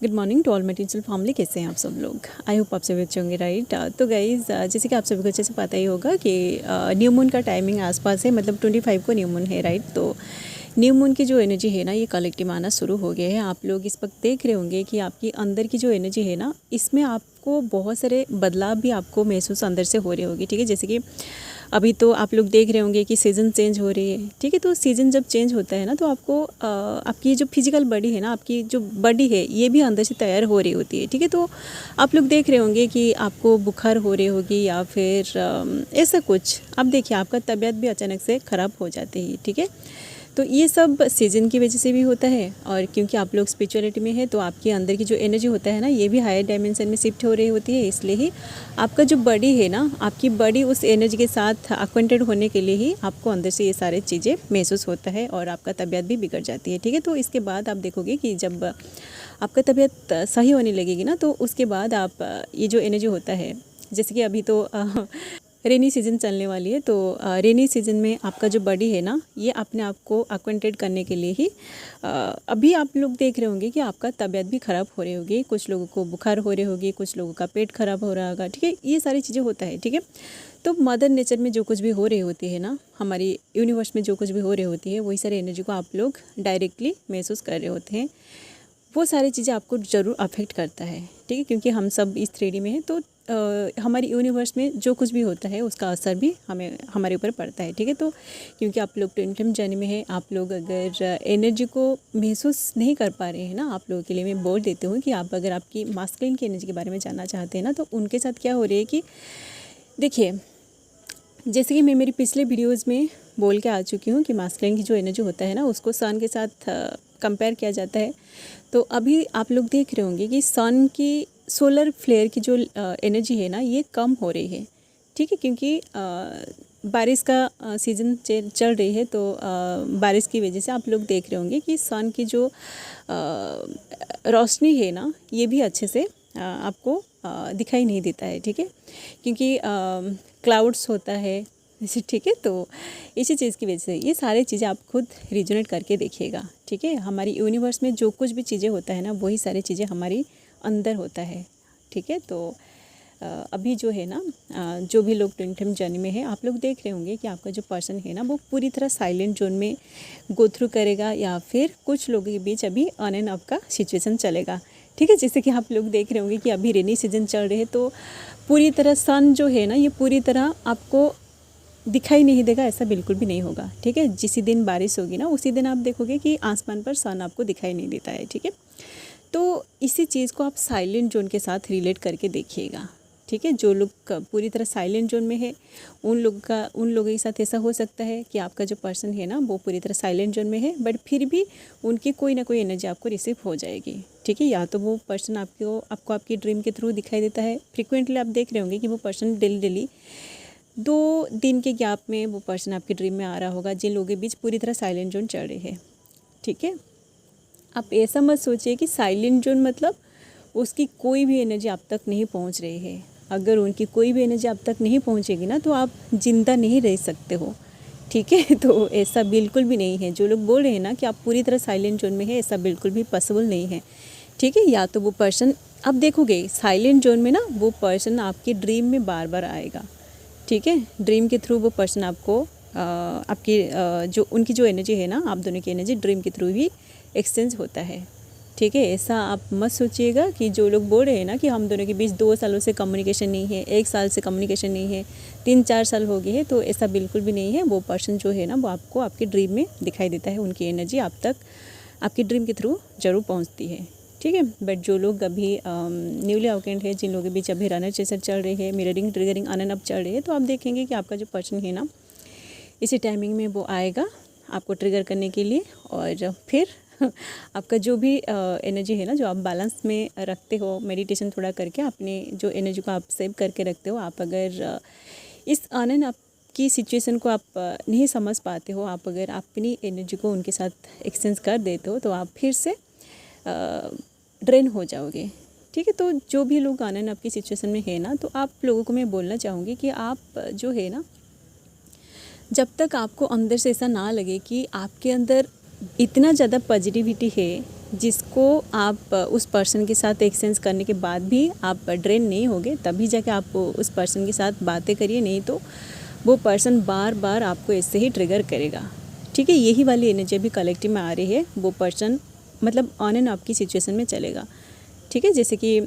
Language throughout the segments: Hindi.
Good morning to all my tinsel family. कैसे हैं आप सब लोग? आई होप आप सभी अच्छे होंगे, राइट। तो गाइज़, जैसे कि आप सभी को अच्छे से पता ही होगा कि न्यू मून का टाइमिंग आसपास है, मतलब 25 को न्यू मून है, राइट। तो न्यू मून की जो एनर्जी है ना, ये कलेक्टिव आना शुरू हो गया है। आप लोग इस वक्त देख रहे होंगे कि आपकी अंदर की जो एनर्जी है ना, इसमें आपको बहुत सारे बदलाव भी आपको महसूस अंदर से हो रहे होंगे, ठीक है। जैसे कि अभी तो आप लोग देख रहे होंगे कि सीज़न चेंज हो रही है, ठीक है। तो सीज़न जब चेंज होता है ना, तो आपको आपकी जो फिजिकल बॉडी है ना, आपकी जो बॉडी है, ये भी अंदर से तैयार हो रही होती है, ठीक है। तो आप लोग देख रहे होंगे कि आपको बुखार हो रही होगी या फिर ऐसा कुछ। अब देखिए, आपका तबीयत भी अचानक से ख़राब हो जाती है, ठीक है। तो ये सब सीज़न की वजह से भी होता है, और क्योंकि आप लोग स्पिरिचुअलिटी में है, तो आपके अंदर की जो एनर्जी होता है ना, ये भी हायर डायमेंशन में शिफ्ट हो रही होती है। इसलिए ही आपका जो बॉडी है ना, आपकी बॉडी उस एनर्जी के साथ अक्वेंटेड होने के लिए ही आपको अंदर से ये सारे चीज़ें महसूस होता है, और आपका तबीयत भी बिगड़ जाती है, ठीक है। तो इसके बाद आप देखोगे कि जब आपका तबीयत सही होने लगेगी ना, तो उसके बाद आप ये जो एनर्जी होता है, जैसे कि अभी तो रेनी सीज़न चलने वाली है, तो रेनी सीज़न में आपका जो बॉडी है ना, ये अपने आप को अक्वेंटेड करने के लिए ही अभी आप लोग देख रहे होंगे कि आपका तबीयत भी ख़राब हो रही होगी, कुछ लोगों को बुखार हो रही होगी, कुछ लोगों का पेट ख़राब हो रहा होगा, ठीक है। ये सारी चीज़ें होता है, ठीक है। तो मदर नेचर में जो कुछ भी हो रही होती है ना, हमारी यूनिवर्स में जो कुछ भी हो रही होती है, वही सारी एनर्जी को आप लोग डायरेक्टली महसूस कर रहे होते हैं। वो सारी चीज़ें आपको ज़रूर अफेक्ट करता है, ठीक है, क्योंकि हम सब इस 3D में हैं। तो हमारी यूनिवर्स में जो कुछ भी होता है, उसका असर भी हमारे ऊपर पड़ता है, ठीक है। तो क्योंकि आप लोग ट्विन फ्लेम जर्नी में है, आप लोग अगर एनर्जी को महसूस नहीं कर पा रहे हैं ना, आप लोगों के लिए मैं बोल देती हूँ कि आप अगर आपकी मास्कुलिन की एनर्जी के बारे में जानना चाहते हैं ना, तो उनके साथ क्या हो रही है कि देखिए, जैसे कि मैं मेरी पिछले वीडियोस में बोल के आ चुकी हूँ कि मास्कुलिन की जो एनर्जी होता है ना, उसको सन के साथ कंपेयर किया जाता है। तो अभी आप लोग देख रहे होंगे कि सन की सोलर फ्लेयर की जो एनर्जी है ना, ये कम हो रही है, ठीक है, क्योंकि बारिश का सीज़न चल रही है। तो बारिश की वजह से आप लोग देख रहे होंगे कि सन की जो रोशनी है ना, ये भी अच्छे से आपको दिखाई नहीं देता है, ठीक है, क्योंकि क्लाउड्स होता है, ठीक है। तो इसी चीज़ की वजह से ये सारी चीज़ें आप खुद रिजोनेट करके देखिएगा, ठीक है। हमारी यूनिवर्स में जो कुछ भी चीज़ें होता है ना, वही सारी चीज़ें हमारी अंदर होता है, ठीक है। तो अभी जो है ना, जो भी लोग ट्विन फ्लेम जर्नी में है, आप लोग देख रहे होंगे कि आपका जो पर्सन है ना, वो पूरी तरह साइलेंट जोन में गो थ्रू करेगा, या फिर कुछ लोगों के बीच अभी ऑन एंड ऑफ का सिचुएशन चलेगा, ठीक है। जैसे कि आप लोग देख रहे होंगे कि अभी रेनी सीजन चल रही है, तो पूरी तरह सन जो है ना, ये पूरी तरह आपको दिखाई नहीं देगा, ऐसा बिल्कुल भी नहीं होगा, ठीक है। जिस दिन बारिश होगी ना, उसी दिन आप देखोगे कि आसमान पर सन आपको दिखाई नहीं देता है, ठीक है। तो इसी चीज़ को आप साइलेंट जोन के साथ रिलेट करके देखिएगा, ठीक है। जो लोग पूरी तरह साइलेंट जोन में है, उन लोगों के साथ ऐसा हो सकता है कि आपका जो पर्सन है ना, वो पूरी तरह साइलेंट जोन में है, बट फिर भी उनकी कोई ना कोई एनर्जी आपको रिसीव हो जाएगी, ठीक है। या तो वो पर्सन आपको आपकी ड्रीम के थ्रू दिखाई देता है। फ्रिक्वेंटली आप देख रहे होंगे कि वो पर्सन डेली 2 दिन के गैप में वो पर्सन आपके ड्रीम में आ रहा होगा, जिन लोगों के बीच पूरी तरह साइलेंट जोन चल रही है, ठीक है। आप ऐसा मत सोचिए कि साइलेंट जोन मतलब उसकी कोई भी एनर्जी आप तक नहीं पहुंच रही है। अगर उनकी कोई भी एनर्जी आप तक नहीं पहुंचेगी ना, तो आप जिंदा नहीं रह सकते हो, ठीक है। तो ऐसा बिल्कुल भी नहीं है। जो लोग बोल रहे हैं ना कि आप पूरी तरह साइलेंट जोन में है, ऐसा बिल्कुल भी पॉसिबल नहीं है, ठीक है। या तो वो पर्सन, आप देखोगे साइलेंट जोन में ना, वो पर्सन आपके ड्रीम में बार बार आएगा, ठीक है। ड्रीम के थ्रू वो पर्सन आपको आपकी जो उनकी जो एनर्जी है ना, आप दोनों की एनर्जी ड्रीम के थ्रू ही एक्सचेंज होता है, ठीक है। ऐसा आप मत सोचिएगा कि जो लोग बोल रहे हैं ना कि हम दोनों के बीच 2 सालों से कम्युनिकेशन नहीं है, 1 साल से कम्युनिकेशन नहीं है, 3-4 साल हो गए हैं, तो ऐसा बिल्कुल भी नहीं है। वो पर्सन जो है ना, वो आपको आपके ड्रीम में दिखाई देता है। उनकी एनर्जी आप तक आपकी ड्रीम के थ्रू ज़रूर पहुँचती है, ठीक है। बट जो लोग अभी न्यूली अवेकेंड है, जिन लोगों के बीच अभी रनर चेसर चल रही है, mirroring triggering on and up चल रही है, तो आप देखेंगे कि आपका जो पर्सन है ना, इसी टाइमिंग में वो आएगा आपको ट्रिगर करने के लिए। और फिर आपका जो भी एनर्जी है ना, जो आप बैलेंस में रखते हो, मेडिटेशन थोड़ा करके अपने जो एनर्जी को आप सेव करके रखते हो, आप अगर इस ऑन एंड अप की सिचुएशन को आप नहीं समझ पाते हो, आप अगर अपनी एनर्जी को उनके साथ एक्सचेंज कर देते हो, तो आप फिर से ड्रेन हो जाओगे, ठीक है। तो जो भी लोग ऑन एंड अप की सिचुएशन में है ना, तो आप लोगों को मैं बोलना चाहूँगी कि आप जो है ना, जब तक आपको अंदर से ऐसा ना लगे कि आपके अंदर इतना ज़्यादा पॉजिटिविटी है जिसको आप उस पर्सन के साथ एक्सचेंज करने के बाद भी आप ड्रेन नहीं होगे, तभी जाके आप उस पर्सन के साथ बातें करिए, नहीं तो वो पर्सन बार बार आपको ऐसे ही ट्रिगर करेगा। ठीक है, यही वाली एनर्जी अभी कलेक्टिव में आ रही है। वो पर्सन मतलब ऑन एंड ऑफ की सिचुएशन में चलेगा। ठीक है, जैसे कि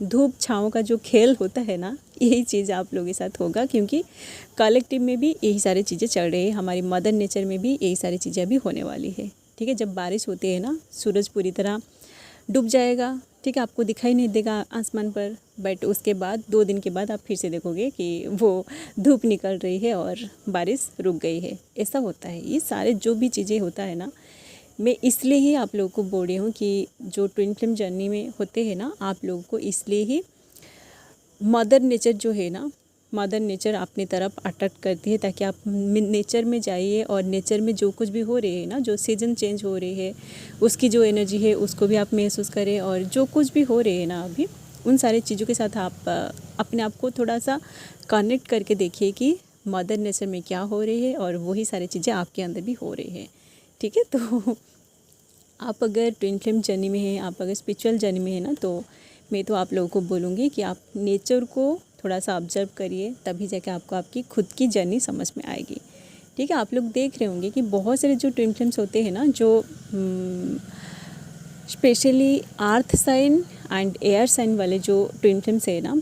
धूप छाँव का जो खेल होता है ना, यही चीज़ आप लोगों के साथ होगा, क्योंकि कलेक्टिव में भी यही सारी चीज़ें चल रही है। हमारी मदर नेचर में भी यही सारी चीज़ें अभी होने वाली है। ठीक है, जब बारिश होती है ना, सूरज पूरी तरह डूब जाएगा। ठीक है, आपको दिखाई नहीं देगा आसमान पर, बट उसके बाद 2 दिन के बाद आप फिर से देखोगे कि वो धूप निकल रही है और बारिश रुक गई है। ऐसा होता है। ये सारे जो भी चीज़ें होता है ना, मैं इसलिए ही आप लोगों को बोल रही हूँ कि जो ट्विन फ्लेम जर्नी में होते हैं ना, आप लोगों को इसलिए ही मदर नेचर जो है ना, मदर नेचर अपनी तरफ अट्रैक्ट करती है, ताकि आप नेचर में जाइए और नेचर में जो कुछ भी हो रही है ना, जो सीजन चेंज हो रही है उसकी जो एनर्जी है उसको भी आप महसूस करें, और जो कुछ भी हो रही है ना अभी, उन सारी चीज़ों के साथ आप अपने आप को थोड़ा सा कनेक्ट करके देखिए कि मदर नेचर में क्या हो रही है, और वही सारी चीज़ें आपके अंदर भी हो रही है। ठीक है, तो आप अगर ट्विन फ्लेम जर्नी में हैं, आप अगर स्पिरिचुअल जर्नी में हैं ना, तो मैं तो आप लोगों को बोलूँगी कि आप नेचर को थोड़ा सा ऑब्जर्व करिए, तभी जाके आपको आपकी खुद की जर्नी समझ में आएगी। ठीक है, आप लोग देख रहे होंगे कि बहुत सारे जो ट्विन फ्लेम्स होते हैं ना, जो specially earth sign and air sign वाले जो ट्विन फ्लेम्स है ना,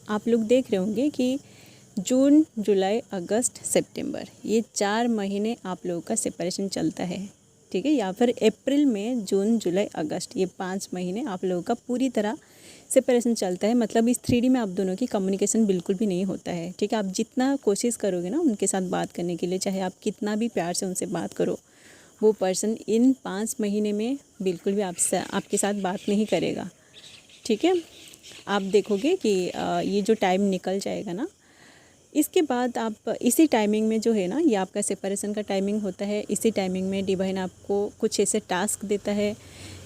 आप लोग देख रहे होंगे कि जून, जुलाई, अगस्त, सितंबर, ये 4 महीने आप लोगों का सेपरेशन चलता है। ठीक है, या फिर अप्रैल में जून, जुलाई, अगस्त, ये 5 महीने आप लोगों का पूरी तरह सेपरेशन चलता है। मतलब इस 3D में आप दोनों की कम्युनिकेशन बिल्कुल भी नहीं होता है। ठीक है, आप जितना कोशिश करोगे ना उनके साथ बात करने के लिए, चाहे आप कितना भी प्यार से उनसे बात करो, वो पर्सन इन 5 महीने में बिल्कुल भी आपके साथ बात नहीं करेगा। ठीक है, आप देखोगे कि ये जो टाइम निकल जाएगा ना, इसके बाद आप इसी टाइमिंग में जो है ना, ये आपका सेपरेशन का टाइमिंग होता है। इसी टाइमिंग में डिवाइन आपको कुछ ऐसे टास्क देता है,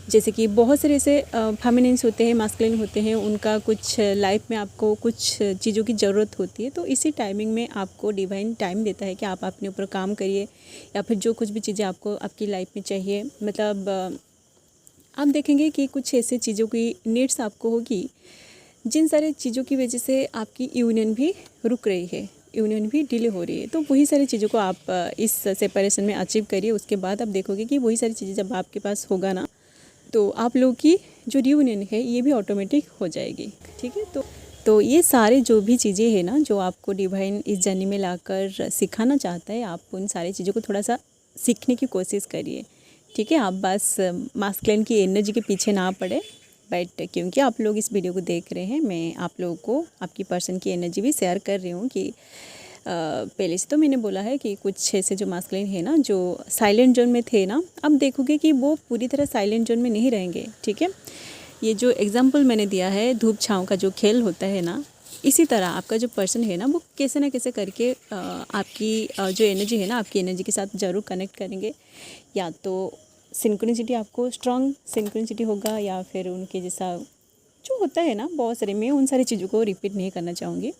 जैसे कि बहुत सारे ऐसे फेमिनिन्स होते हैं, मास्कुलिन होते हैं, उनका कुछ लाइफ में आपको कुछ चीज़ों की ज़रूरत होती है, तो इसी टाइमिंग में आपको डिवाइन टाइम देता है कि आप अपने ऊपर काम करिए, या फिर जो कुछ भी चीज़ें आपको आपकी लाइफ में चाहिए। मतलब आप देखेंगे कि कुछ ऐसे चीज़ों की नीड्स आपको होगी, जिन सारी चीज़ों की वजह से आपकी यूनियन भी रुक रही है, यूनियन भी डिले हो रही है। तो वही सारी चीज़ों को आप इस सेपरेशन में अचीव करिए। उसके बाद आप देखोगे कि वही सारी चीज़ें जब आपके पास होगा ना, तो आप लोगों की जो रियूनियन है ये भी ऑटोमेटिक हो जाएगी। ठीक है, तो ये सारे जो भी चीज़ें हैं ना, जो आपको डिवाइन इस जर्नी में लाकर सिखाना चाहता है, आप उन सारी चीज़ों को थोड़ा सा सीखने की कोशिश करिए। ठीक है, आप बस मास्कुलिन की एनर्जी के पीछे ना पड़े, बट क्योंकि आप लोग इस वीडियो को देख रहे हैं, मैं आप लोगों को आपकी पर्सन की एनर्जी भी शेयर कर रही हूँ कि पहले से तो मैंने बोला है कि कुछ ऐसे जो मास्कुलिन है ना, जो साइलेंट जोन में थे ना, अब देखोगे कि वो पूरी तरह साइलेंट जोन में नहीं रहेंगे। ठीक है, ये जो एग्जांपल मैंने दिया है धूप छाँव का जो खेल होता है ना, इसी तरह आपका जो पर्सन है ना, वो कैसे ना कैसे करके आपकी जो एनर्जी है ना, आपकी एनर्जी के साथ ज़रूर कनेक्ट करेंगे। या तो सिंक्रोनिसिटी, आपको स्ट्रॉन्ग सिंक्रोनिसिटी होगा, या फिर उनके जैसा जो होता है ना, बहुत सारे, मैं उन सारी चीज़ों को रिपीट नहीं करना चाहूँगी,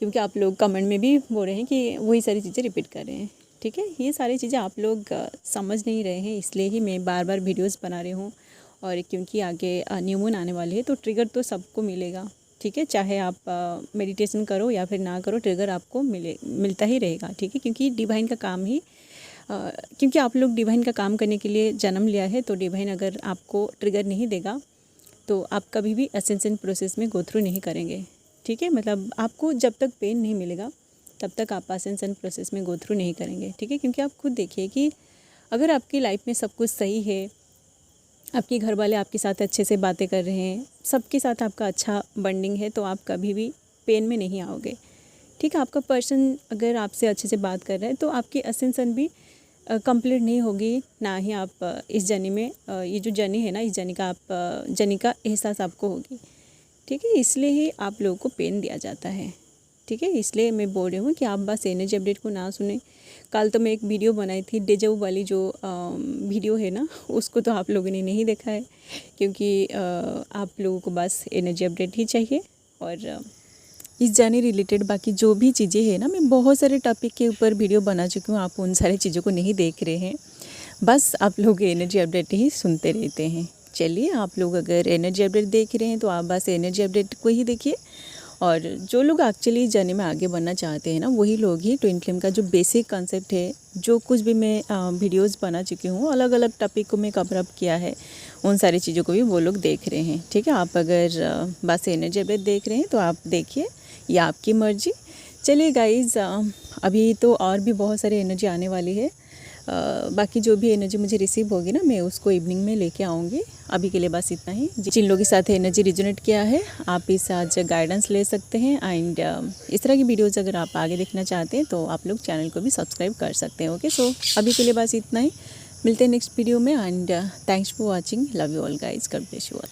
क्योंकि आप लोग कमेंट में भी बोल रहे हैं कि वही सारी चीज़ें रिपीट कर रहे हैं। ठीक है, ये सारी चीज़ें आप लोग समझ नहीं रहे हैं, इसलिए ही मैं बार बार वीडियोस बना रही हूँ। और क्योंकि आगे न्यू मून आने वाली है, तो ट्रिगर तो सबको मिलेगा। ठीक है, चाहे आप मेडिटेशन करो या फिर ना करो, ट्रिगर आपको मिलता ही रहेगा। ठीक है, क्योंकि डिवाइन का काम ही क्योंकि आप लोग डिवाइन का काम करने के लिए जन्म लिया है, तो डिवाइन अगर आपको ट्रिगर नहीं देगा तो आप कभी भी असेंशन प्रोसेस में गो थ्रू नहीं करेंगे। ठीक है, मतलब आपको जब तक पेन नहीं मिलेगा तब तक आप असेंशन प्रोसेस में गो थ्रू नहीं करेंगे। ठीक है, क्योंकि आप खुद देखिए कि अगर आपकी लाइफ में सब कुछ सही है, आपके घर वाले आपके साथ अच्छे से बातें कर रहे हैं, सबके साथ आपका अच्छा बॉन्डिंग है, तो आप कभी भी पेन में नहीं आओगे। ठीक है, आपका पर्सन अगर आपसे अच्छे से बात कर रहा है, तो आपकी असेंशन भी कंप्लीट नहीं होगी, ना ही आप इस जर्नी में ये जो जर्नी है ना, इस जर्नी का एहसास आपको होगी। ठीक है, इसलिए ही आप लोगों को पेन दिया जाता है। ठीक है, इसलिए मैं बोल रही हूँ कि आप बस एनर्जी अपडेट को ना सुने। कल तो मैं एक वीडियो बनाई थी, डेजा वू वाली जो वीडियो है ना, उसको तो आप लोगों ने नहीं देखा है, क्योंकि आप लोगों को बस एनर्जी अपडेट ही चाहिए। और इस जर्नी रिलेटेड बाकी जो भी चीज़ें हैं ना, मैं बहुत सारे टॉपिक के ऊपर वीडियो बना चुकी हूँ, आप उन सारी चीज़ों को नहीं देख रहे हैं। बस आप लोग एनर्जी अपडेट ही सुनते रहते हैं। चलिए, आप लोग अगर एनर्जी अपडेट देख रहे हैं तो आप बस एनर्जी अपडेट को ही देखिए, और जो लोग एक्चुअली जर्नी में आगे बढ़ना चाहते हैं ना, वही लोग ही ट्विन फ्लेम का जो बेसिक कंसेप्ट है, जो कुछ भी मैं वीडियोस बना चुकी हूँ, अलग अलग टॉपिक को मैं कवर अप किया है, उन सारी चीज़ों को भी वो लोग देख रहे हैं। ठीक है, आप अगर बस एनर्जी अपडेट देख रहे हैं तो आप देखिए, ये आपकी मर्जी। चलिए गाइज़, अभी तो और भी बहुत सारी एनर्जी आने वाली है। बाकी जो भी एनर्जी मुझे रिसीव होगी ना, मैं उसको इवनिंग में लेके आऊँगी। अभी के लिए बस इतना ही। जिन लोगों के साथ एनर्जी रिजोनेट किया है, आप इस आज गाइडेंस ले सकते हैं। एंड इस तरह की वीडियोज़ अगर आप आगे देखना चाहते हैं तो आप लोग चैनल को भी सब्सक्राइब कर सकते हैं। ओके, सो अभी के लिए बस इतना ही। मिलते हैं नेक्स्ट वीडियो में। And thanks for watching. Love you all guys. God bless you all.